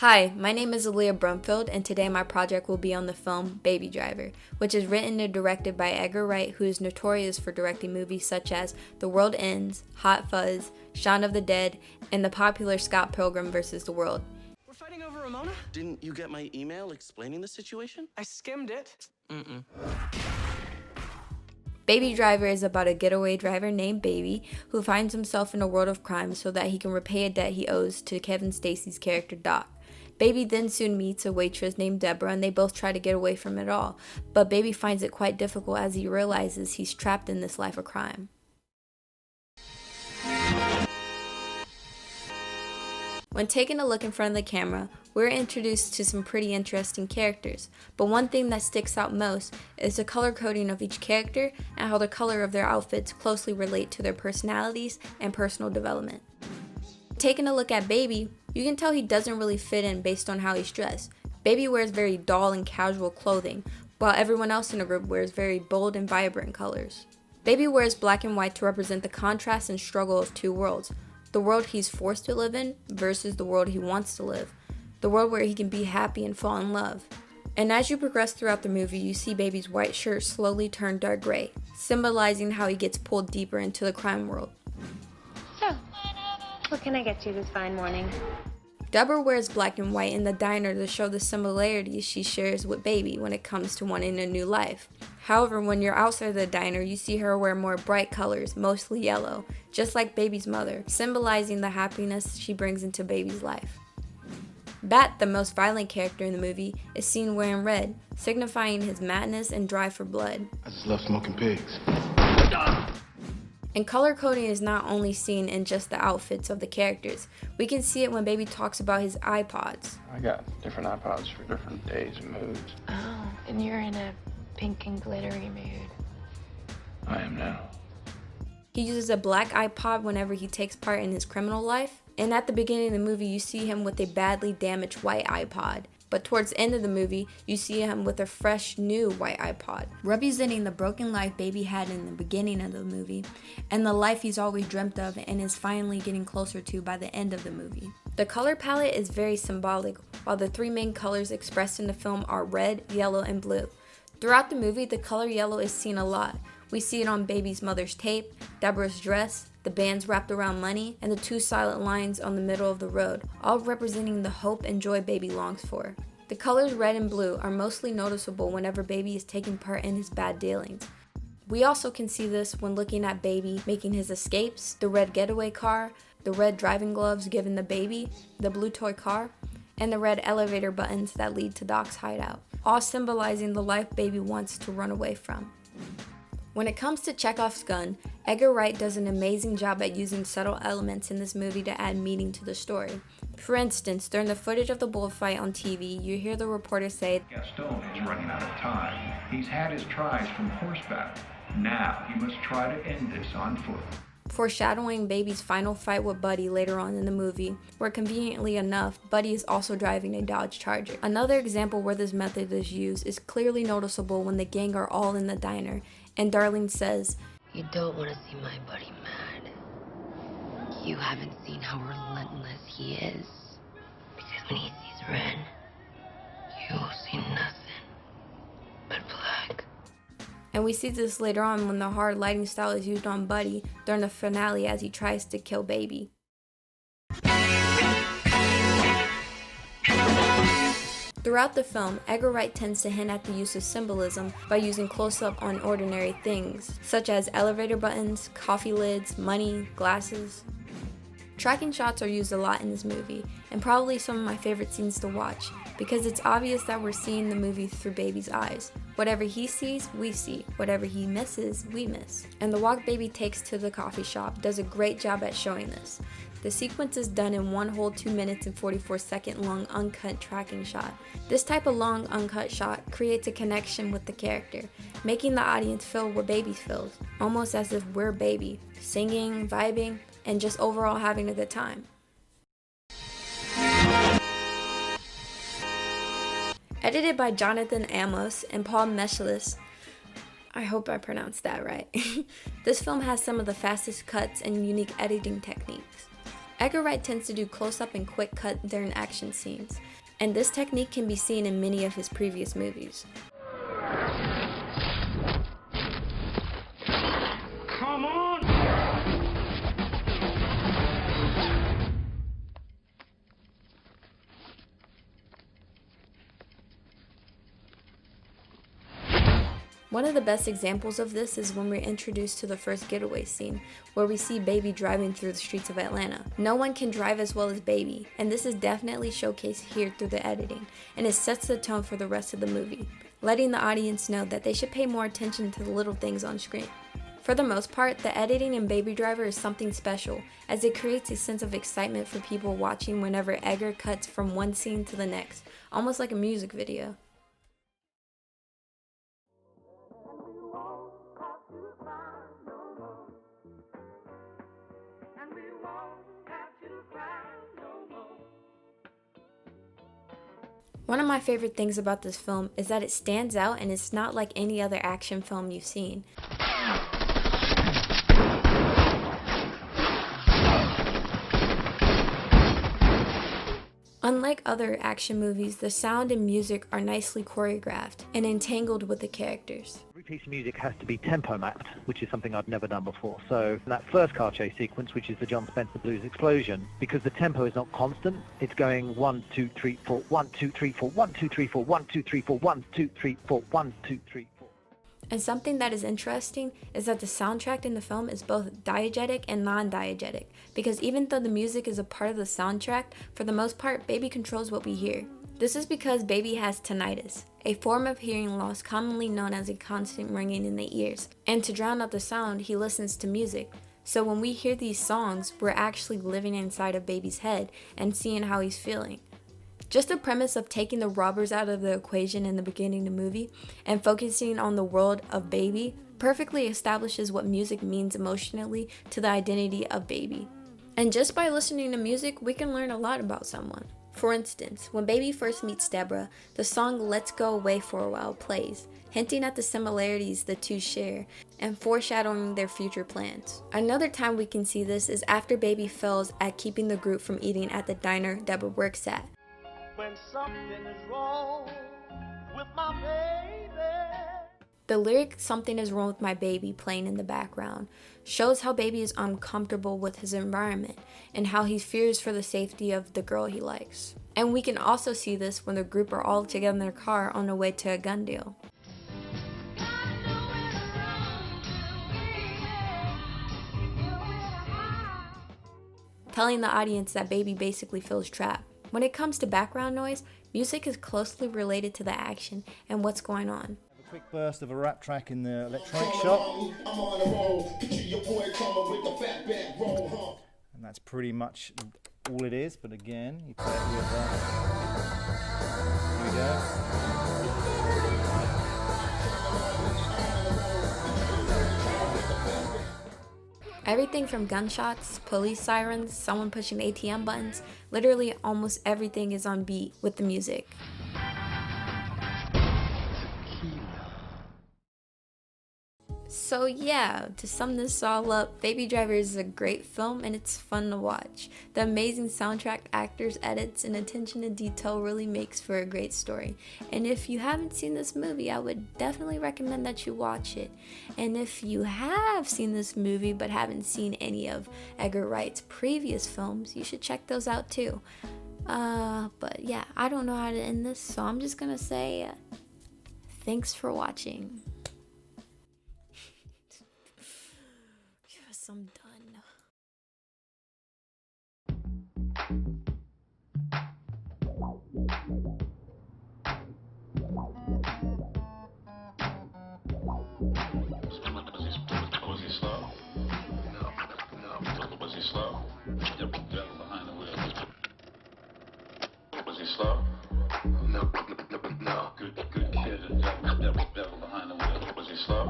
Hi, my name is Aaliyah Brumfield, and today my project will be on the film Baby Driver, which is written and directed by Edgar Wright, who is notorious for directing movies such as The World Ends, Hot Fuzz, Shaun of the Dead, and the popular Scott Pilgrim vs. the World. We're fighting over Ramona? Didn't you get my email explaining the situation? I skimmed it. Baby Driver is about a getaway driver named Baby who finds himself in a world of crime so that he can repay a debt he owes to Kevin Spacey's character Doc. Baby then soon meets a waitress named Deborah, and they both try to get away from it all, but Baby finds it quite difficult as he realizes he's trapped in this life of crime. When taking a look in front of the camera, we're introduced to some pretty interesting characters, but one thing that sticks out most is the color coding of each character and how the color of their outfits closely relate to their personalities and personal development. Taking a look at Baby, you can tell he doesn't really fit in based on how he's dressed. Baby wears very dull and casual clothing, while everyone else in the group wears very bold and vibrant colors. Baby wears black and white to represent the contrast and struggle of two worlds. The world he's forced to live in versus the world he wants to live. The world where he can be happy and fall in love. And as you progress throughout the movie, you see Baby's white shirt slowly turn dark gray, symbolizing how he gets pulled deeper into the crime world. So, what can I get you this fine morning? Deborah wears black and white in the diner to show the similarities she shares with Baby when it comes to wanting a new life. However, when you're outside the diner, you see her wear more bright colors, mostly yellow, just like Baby's mother, symbolizing the happiness she brings into Baby's life. Bat, the most violent character in the movie, is seen wearing red, signifying his madness and drive for blood. I just love smoking pigs. And color coding is not only seen in just the outfits of the characters. We can see it when Baby talks about his iPods. I got different iPods for different days and moods. Oh, and you're in a pink and glittery mood. I am now. He uses a black iPod whenever he takes part in his criminal life. And at the beginning of the movie, you see him with a badly damaged white iPod. But towards the end of the movie, you see him with a fresh, new white iPod, representing the broken life Baby had in the beginning of the movie, and the life he's always dreamt of and is finally getting closer to by the end of the movie. The color palette is very symbolic, while the three main colors expressed in the film are red, yellow, and blue. Throughout the movie, the color yellow is seen a lot. We see it on Baby's mother's tape, Deborah's dress, the bands wrapped around money, and the two silent lines on the middle of the road, all representing the hope and joy Baby longs for. The colors red and blue are mostly noticeable whenever Baby is taking part in his bad dealings. We also can see this when looking at Baby making his escapes, the red getaway car, the red driving gloves given to Baby, the blue toy car, and the red elevator buttons that lead to Doc's hideout, all symbolizing the life Baby wants to run away from. When it comes to Chekhov's gun, Edgar Wright does an amazing job at using subtle elements in this movie to add meaning to the story. For instance, during the footage of the bullfight on TV, you hear the reporter say, Gaston is running out of time. He's had his tries from horseback. Now he must try to end this on foot. foreshadowing Baby's final fight with Buddy later on in the movie, where conveniently enough, Buddy is also driving a Dodge Charger. Another example where this method is used is clearly noticeable when the gang are all in the diner, and Darlene says, "You don't want to see my buddy mad. You haven't seen how relentless he is. Because when he sees red, you will see nothing but black." And we see this later on when the hard lighting style is used on Buddy during the finale as he tries to kill Baby. Throughout the film, Edgar Wright tends to hint at the use of symbolism by using close-up on ordinary things, such as elevator buttons, coffee lids, money, glasses. Tracking shots are used a lot in this movie, and probably some of my favorite scenes to watch, because it's obvious that we're seeing the movie through Baby's eyes. Whatever he sees, we see. Whatever he misses, we miss. And the walk Baby takes to the coffee shop does a great job at showing this. The sequence is done in one whole 2 minutes and 44-second long uncut tracking shot. This type of long uncut shot creates a connection with the character, making the audience feel what Baby feels, almost as if we're Baby, singing, vibing, and just overall having a good time. Edited by Jonathan Amos and Paul Meshlis. I hope I pronounced that right. This film has some of the fastest cuts and unique editing techniques. Edgar Wright tends to do close-up and quick cut during action scenes, and this technique can be seen in many of his previous movies. Come on! One of the best examples of this is when we're introduced to the first getaway scene, where we see Baby driving through the streets of Atlanta. No one can drive as well as Baby, and this is definitely showcased here through the editing, and it sets the tone for the rest of the movie, letting the audience know that they should pay more attention to the little things on screen. For the most part, the editing in Baby Driver is something special, as it creates a sense of excitement for people watching whenever Edgar cuts from one scene to the next, almost like a music video. One of my favorite things about this film is that it stands out and it's not like any other action film you've seen. Unlike other action movies, the sound and music are nicely choreographed and entangled with the characters. Every piece of music has to be tempo mapped, which is something I've never done before. So that first car chase sequence, which is the John Spencer Blues explosion, because the tempo is not constant, it's going 1, 2, 3, 4, 1, 2, 3, 4, 1, 2, 3, 4, 1, 2, 3, 4, 1, 2, 3, 4, 1, 2, 3, 4. And something that is interesting is that the soundtrack in the film is both diegetic and non-diegetic, because even though the music is a part of the soundtrack, for the most part, Baby controls what we hear. This is because Baby has tinnitus, a form of hearing loss commonly known as a constant ringing in the ears, and to drown out the sound, he listens to music. So when we hear these songs, we're actually living inside of Baby's head and seeing how he's feeling. Just the premise of taking the robbers out of the equation in the beginning of the movie and focusing on the world of Baby perfectly establishes what music means emotionally to the identity of Baby. And just by listening to music, we can learn a lot about someone. For instance, when Baby first meets Deborah, the song Let's Go Away for a While plays, hinting at the similarities the two share and foreshadowing their future plans. Another time we can see this is after Baby fails at keeping the group from eating at the diner Deborah works at. When something is wrong with my baby. The lyric "Something is wrong with my baby" playing in the background shows how Baby is uncomfortable with his environment and how he fears for the safety of the girl he likes. And we can also see this when the group are all together in their car on their way to a gun deal. Telling the audience that Baby basically feels trapped. When it comes to background noise, music is closely related to the action and what's going on. A quick burst of a rap track in the electronic shop. And that's pretty much all it is, but again, you play it with here we go. Everything from gunshots, police sirens, someone pushing ATM buttons, literally almost everything is on beat with the music. So yeah, to sum this all up, Baby Driver is a great film and it's fun to watch. The amazing soundtrack, actors, edits, and attention to detail really makes for a great story. And if you haven't seen this movie, I would definitely recommend that you watch it. And if you have seen this movie but haven't seen any of Edgar Wright's previous films, you should check those out too. But yeah, I don't know how to end this, so I'm just gonna say thanks for watching. Yes, I'm done. Was he slow? No. Was he slow? Devil behind the wheel. Was he slow? No. Good kid. Devil behind the wheel. Was he slow?